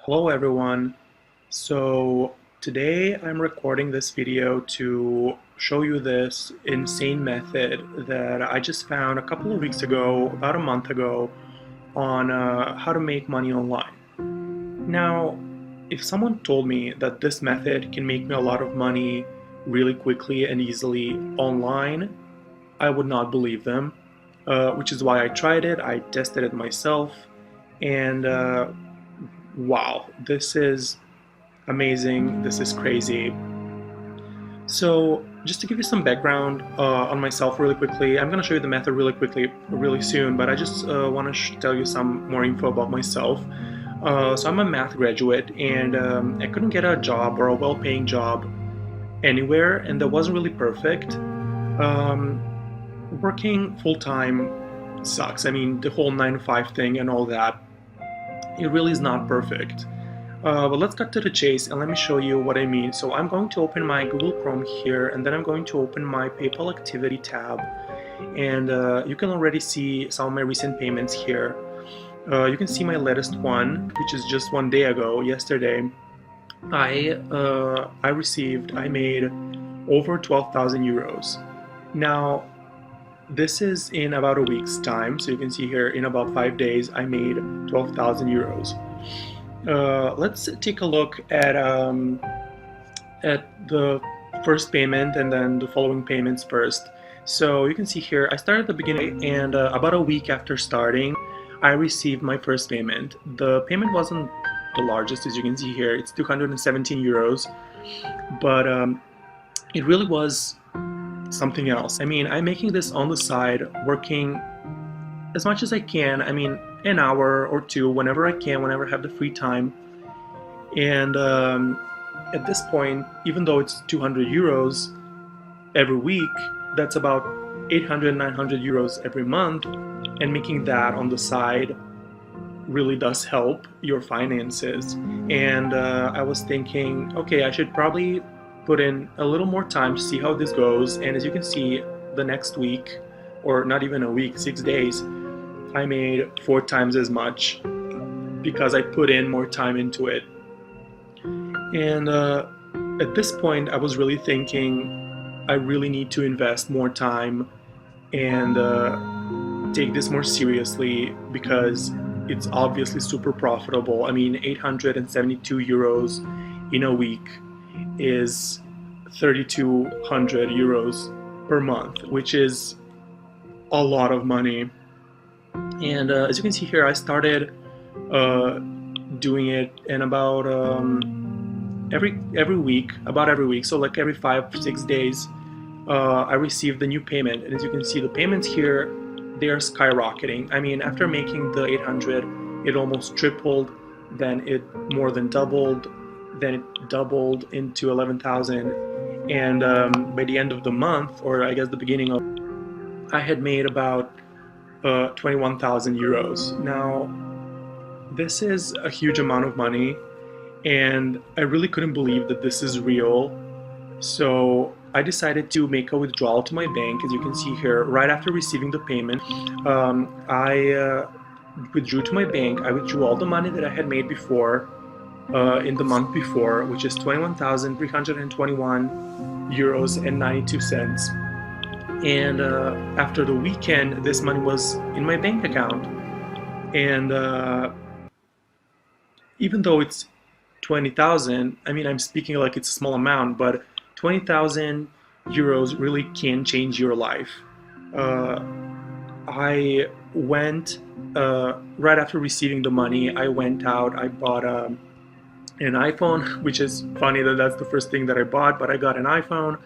Hello everyone. So today I'm recording this video to show you this insane method that I just found a couple of weeks ago, about a month ago, on how to make money online. Now, if someone told me that this method can make me a lot of money really quickly and easily online, I would not believe them, which is why I tried it. I tested it myself, and wow, this is amazing. This is crazy. So just to give you some background on myself really quickly, I'm going to show you the method really quickly, really soon, but I just want to tell you some more info about myself. So I'm a math graduate, and I couldn't get a job or a well-paying job anywhere, and that wasn't really perfect. Um, Working full-time sucks. I mean, the whole 9 to 5 thing and all that, it really is not perfect. But let's cut to the chase and let me show you what I mean. So I'm going to open my Google Chrome here, and then I'm going to open my PayPal activity tab, and you can already see some of my recent payments here. You can see my latest one, which is just one day ago, yesterday. I made over 12,000 euros. Now, this is in about a week's time, so you can see here in about 5 days I made 12,000 euros. Let's take a look at the first payment and then the following payments first. So you can see here I started at the beginning, and about a week after starting I received my first payment. The payment wasn't the largest, as you can see here. It's 217 euros, but it really was something else. I mean, I'm making this on the side, working as much as I can. I mean, an hour or two, whenever I can, whenever I have the free time. And at this point, even though it's 200 euros every week, that's about 800, 900 euros every month. And making that on the side really does help your finances. And I was thinking, okay, I should probably put in a little more time to see how this goes. And as you can see, the next week, or not even a week, 6 days, I made 4 times as much because I put in more time into it. And at this point, I was really thinking I really need to invest more time and take this more seriously, because it's obviously super profitable. I mean, 872 euros in a week is 3,200 euros per month, which is a lot of money. And as you can see here, I started doing it in about every week, so like every 5-6 days, I received the new payment. And as you can see, the payments here, they are skyrocketing. I mean, after making the 800, it almost tripled, then it more than doubled, then it doubled into 11,000, and by the end of the month, or I guess the beginning of, I had made about 21,000 euros. Now, this is a huge amount of money, and I really couldn't believe that this is real. So I decided to make a withdrawal to my bank. As you can see here, right after receiving the payment, I withdrew to my bank. I withdrew all the money that I had made before, in the month before, which is 21,321 euros and 92 cents. And after the weekend, this money was in my bank account. And even though it's 20,000, I mean, I'm speaking like it's a small amount, but 20,000 euros really can change your life. I went, right after receiving the money, I went out, I bought an iPhone, which is funny that that's the first thing that I bought, but I got an iPhone.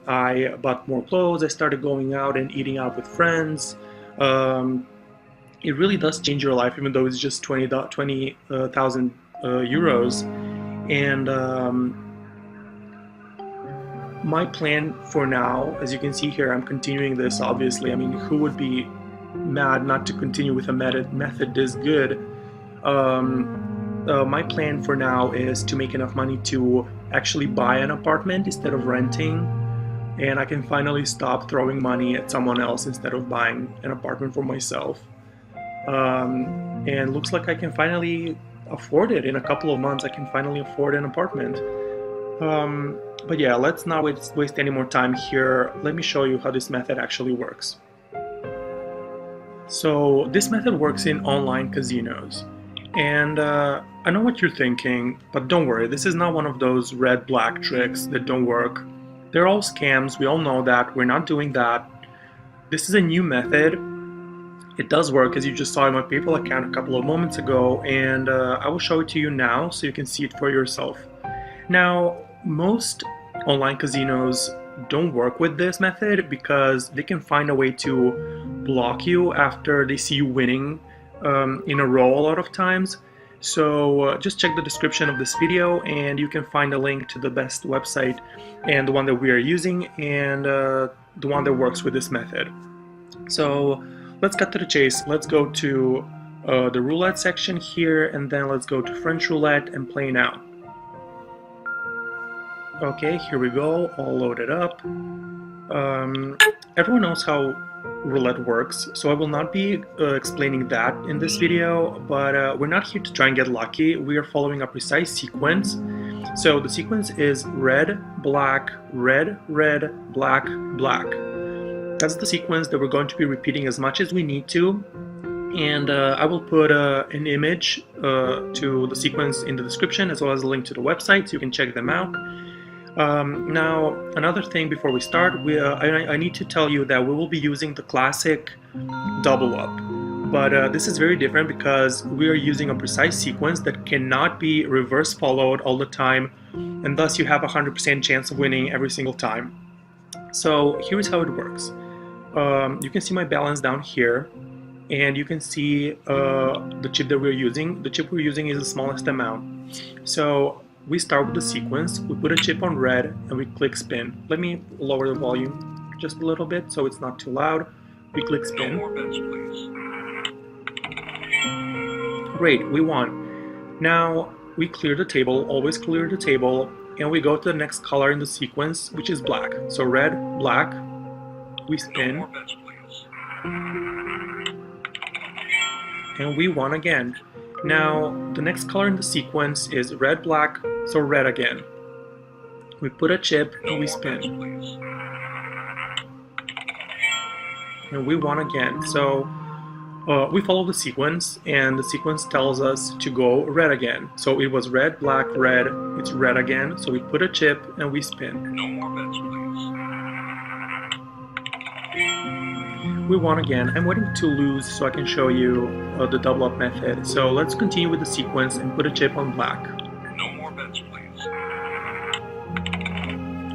I bought more clothes, I started going out and eating out with friends. It really does change your life, even though it's just 20,000 euros. And my plan for now, as you can see here, I'm continuing this, obviously. I mean, who would be mad not to continue with a method this good? My plan for now is to make enough money to actually buy an apartment instead of renting, and I can finally stop throwing money at someone else instead of buying an apartment for myself. And looks like I can finally afford it. In a couple of months I can finally afford an apartment. But yeah, let's not waste any more time here. Let me show you how this method actually works. So this method works in online casinos. And I know what you're thinking, but don't worry, this is not one of those red-black tricks that don't work. They're all scams, we all know that, we're not doing that. This is a new method. It does work, as you just saw in my PayPal account a couple of moments ago, and I will show it to you now so you can see it for yourself. Now, most online casinos don't work with this method because they can find a way to block you after they see you winning in a row a lot of times. So just check the description of this video and you can find a link to the best website and the one that we are using and the one that works with this method. So let's cut to the chase. Let's go to the roulette section here, and then let's go to French roulette and play now. Okay, here we go, all loaded up. Everyone knows how roulette works, so I will not be explaining that in this video, but we're not here to try and get lucky. We are following a precise sequence. So the sequence is red, black, red, red, black, black. That's the sequence that we're going to be repeating as much as we need to. And I will put an image to the sequence in the description, as well as a link to the website so you can check them out. Now, another thing before we start, I need to tell you that we will be using the classic double up. But this is very different because we are using a precise sequence that cannot be reverse followed all the time, and thus you have a 100% chance of winning every single time. So here's how it works. You can see my balance down here, and you can see the chip that we're using. The chip we're using is the smallest amount. So we start with the sequence, we put a chip on red, and we click spin. Let me lower the volume just a little bit so it's not too loud. We click spin. No more bets, please. Great, we won. Now we clear the table, always clear the table, and we go to the next color in the sequence, which is black. So red, black, we spin. No more bets, please. And we won again. Now, the next color in the sequence is red, black, so red again. We put a chip and we spin. And we won again. So, we follow the sequence, and the sequence tells us to go red again. So it was red, black, red, it's red again. So we put a chip and we spin. No more bets, please. We won again. I'm waiting to lose so I can show you the double up method. So let's continue with the sequence and put a chip on black. No more bets, please.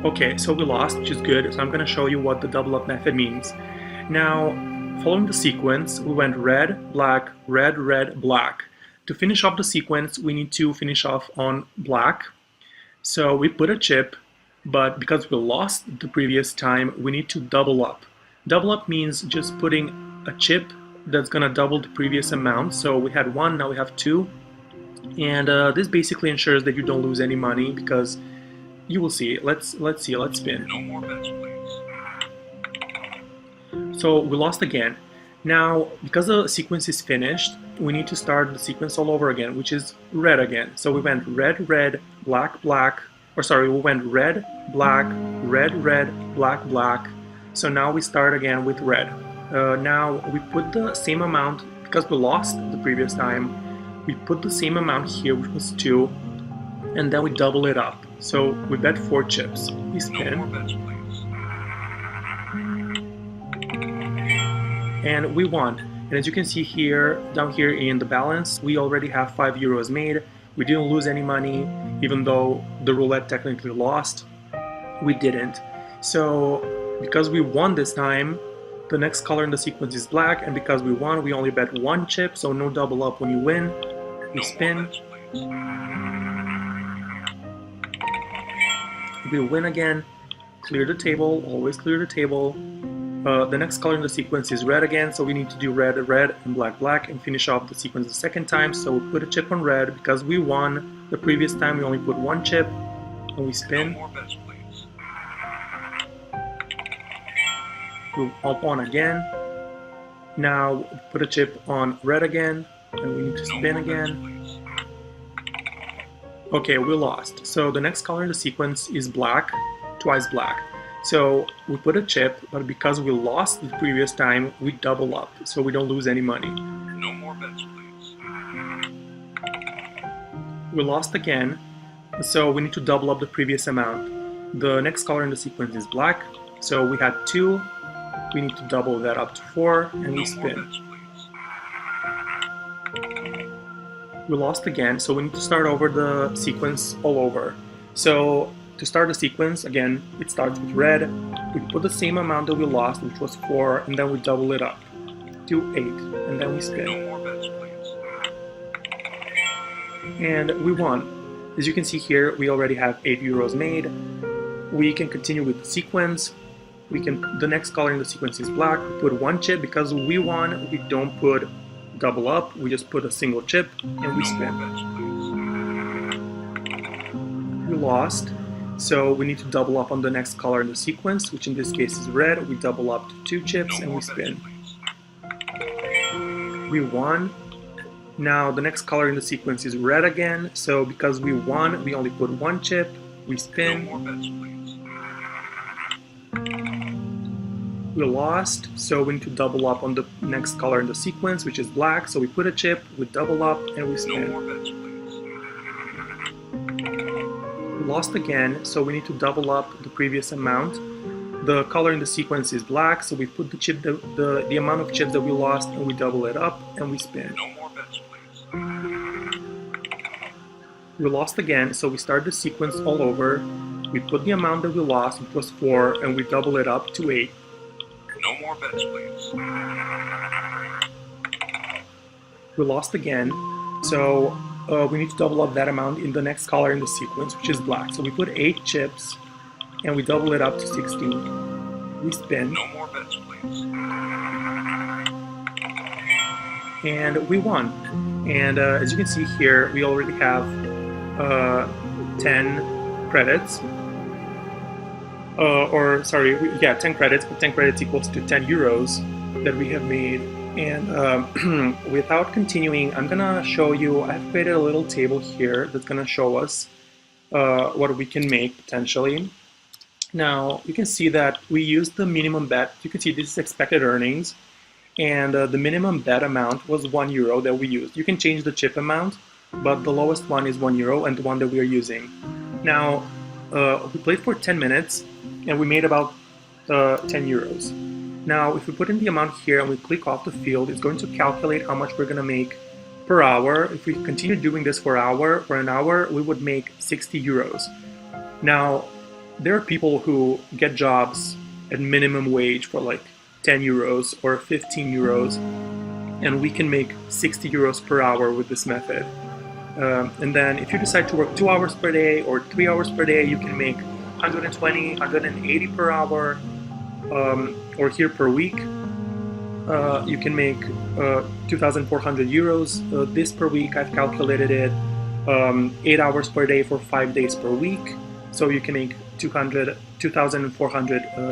Okay, so we lost, which is good. So I'm going to show you what the double up method means. Now, following the sequence, we went red, black, red, red, black. To finish off the sequence, we need to finish off on black. So we put a chip, but because we lost the previous time, we need to double up. Double up means just putting a chip that's gonna double the previous amount. So we had one, now we have two. And this basically ensures that you don't lose any money because you will see. Let's see, let's spin. No more bets, please. So we lost again. Now, because the sequence is finished, we need to start the sequence all over again, which is red again. So we went red, red, black, black, or sorry, we went red, black, red, red, black, black. So now we start again with red. Now we put the same amount, because we lost the previous time, we put the same amount here, which was 2, and then we double it up. So we bet 4 chips. We spin. No more bets, please. And we won. And as you can see here, down here in the balance, we already have 5 euros made. We didn't lose any money, even though the roulette technically lost. We didn't. So because we won this time, the next color in the sequence is black, and because we won, we only bet 1 chip, so no double up when you win. We spin. We win again. Clear the table, always clear the table. The next color in the sequence is red again, so we need to do red, red, and black, black, and finish off the sequence the second time. So we put a chip on red because we won. The previous time we only put 1 chip, and we spin. No more bets, please. We up on again. Now put a chip on red again, and we need to spin again. Okay, we lost. So the next color in the sequence is black, twice black. So we put a chip, but because we lost the previous time, we double up, so we don't lose any money. No more bets, please. We lost again, so we need to double up the previous amount. The next color in the sequence is black, so we had 2, we need to double that up to 4, and we No more spin. bets, please. We lost again, so we need to start over the sequence all over. So to start the sequence, again, it starts with red. We put the same amount that we lost, which was 4, and then we double it up to 8, and then we spin. No more bets, please. And we won. As you can see here, we already have 8 euros made. We can continue with the sequence. The next color in the sequence is black. We put 1 chip because we won. We don't put double up. We just put a single chip and we No spin. more bets, please. We lost, so we need to double up on the next color in the sequence, which in this case is red. We double up to 2 chips No and more we bets, spin. please. We won. Now the next color in the sequence is red again, so because we won, we only put 1 chip. We No spin. more bets, please. We lost, so we need to double up on the next color in the sequence, which is black. So we put a chip, we double up, and we No spin. more bets, please. We lost again, so we need to double up the previous amount. The color in the sequence is black, so we put the amount of chips that we lost, and we double it up, and we spin. No more bets, please. We lost again, so we start the sequence all over. We put the amount that we lost, which was 4, and we double it up to 8. No more bets, please. We lost again, so we need to double up that amount in the next color in the sequence, which is black. So we put 8 chips, and we double it up to 16. We spin, No more bets, please. and we won. And as you can see here, we already have 10 credits. 10 credits, but 10 credits equals to 10 euros that we have made. And without continuing, I'm gonna show you, I've created a little table here that's gonna show us what we can make potentially. Now, you can see that we used the minimum bet. You can see this is expected earnings, and the minimum bet amount was 1 euro that we used. You can change the chip amount, but the lowest one is 1 euro and the one that we are using. Now, we played for 10 minutes, and we made about 10 euros. Now, if we put in the amount here and we click off the field, it's going to calculate how much we're going to make per hour. If we continue doing this for an hour, we would make 60 euros. Now, there are people who get jobs at minimum wage for like 10 euros or 15 euros, and we can make 60 euros per hour with this method. And then if you decide to work 2 hours per day or 3 hours per day, you can make 120, 180 per hour, or here per week. You can make 2,400 euros. This per week, I've calculated it 8 hours per day for 5 days per week. So you can make 2,400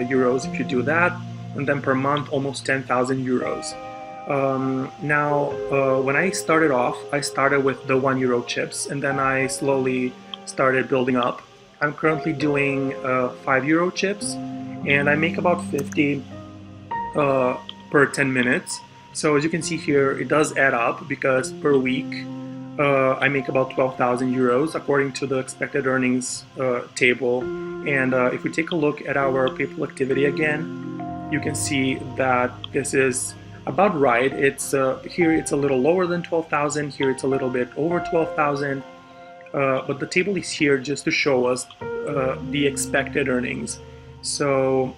euros if you do that. And then per month, almost 10,000 euros. Now, when I started off, I started with the 1 euro chips, and then I slowly started building up. I'm currently doing 5 euro chips, and I make about 50 per 10 minutes. So as you can see here, it does add up because per week I make about 12,000 euros according to the expected earnings table. And if we take a look at our PayPal activity again, you can see that this is about right. It's here it's a little lower than 12,000, here it's a little bit over 12,000, but the table is here just to show us the expected earnings. So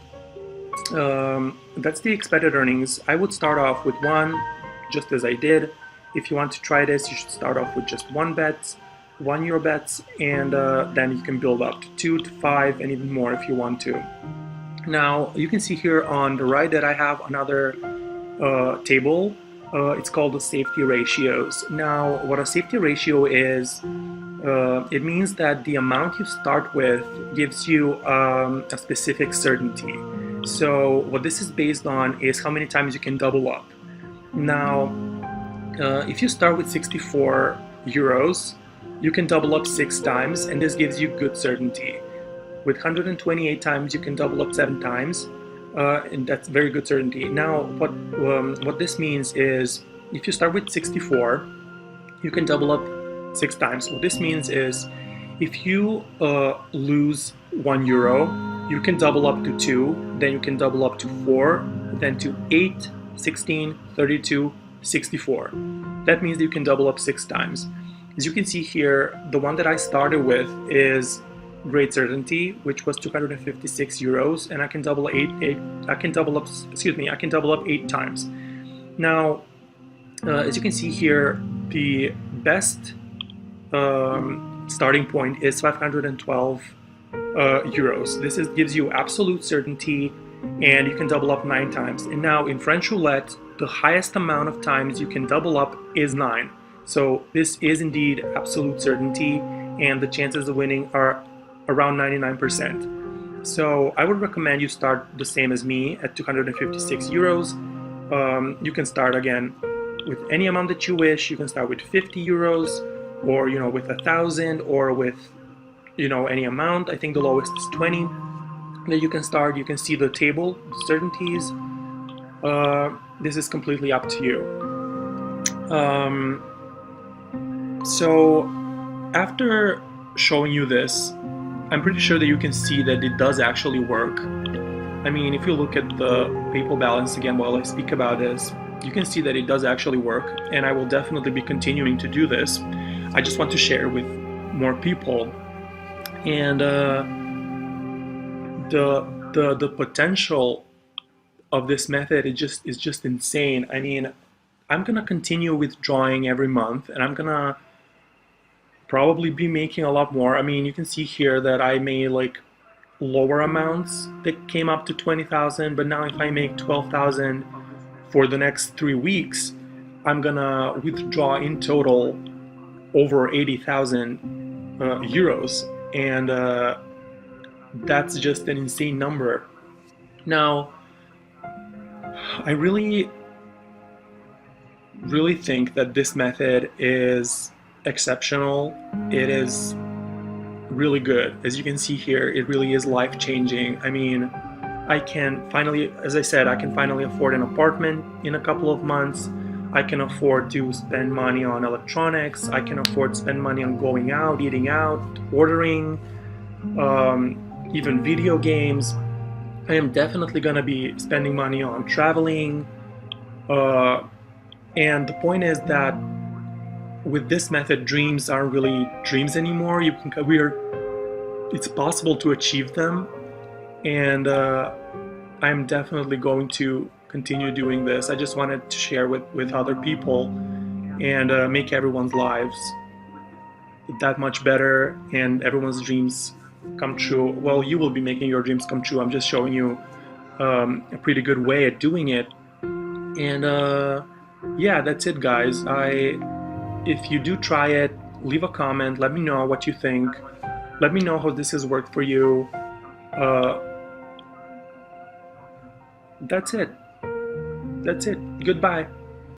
that's the expected earnings. I would start off with 1, just as I did. If you want to try this, you should start off with just 1 euro bets, and then you can build up to 2 to 5 and even more if you want to. Now you can see here on the right that I have another table. It's called the safety ratios. Now, what a safety ratio is, it means that the amount you start with gives you a specific certainty. So what this is based on is how many times you can double up. Now, if you start with 64 euros, you can double up 6 times, and this gives you good certainty. With 128 times, you can double up 7 times, and that's very good certainty. Now, what this means is, if you start with 64, you can double up 6 times. What this means is, if you lose €1, you can double up to 2, then you can double up to 4, then to 8, 16, 32, 64. That means that you can double up 6 times. As you can see here, the one that I started with is great certainty, which was €256, and I can double up 8 times. Now, as you can see here, the best starting point is €512. This gives you absolute certainty, and you can double up 9 times. And now in French roulette, the highest amount of times you can double up is 9. So this is indeed absolute certainty, and the chances of winning are around 99%. So I would recommend you start the same as me at €256. You can start again with any amount that you wish. You can start with €50, or with 1,000, or with any amount. I think the lowest is 20 that you can start. You can see the table, certainties. This is completely up to you. So after showing you this, I'm pretty sure that you can see that it does actually work. I mean, if you look at the PayPal balance again while I speak about this, you can see that it does actually work, and I will definitely be continuing to do this. I just want to share with more people, and the potential of this method is just insane. I mean, I'm gonna continue withdrawing every month, and I'm gonna probably be making a lot more. I mean, you can see here that I made like lower amounts that came up to 20,000, but now if I make 12,000 for the next 3 weeks, I'm gonna withdraw in total over 80,000 euros, and that's just an insane number. Now, I really think that this method is exceptional. It is really good. As you can see here, it really is life-changing. I mean, I can finally, as I said, I can finally afford an apartment in a couple of months. I can afford to spend money on electronics. I can afford to spend money on going out, eating out, ordering, even video games. I am definitely gonna be spending money on traveling. And the point is that with this method, dreams aren't really dreams anymore. It's possible to achieve them, and I'm definitely going to continue doing this. I just wanted to share with other people and make everyone's lives that much better, and everyone's dreams come true. Well, you will be making your dreams come true. I'm just showing you a pretty good way at doing it. And yeah, that's it, guys. If you do try it, leave a comment. Let me know what you think. Let me know how this has worked for you. That's it. Goodbye.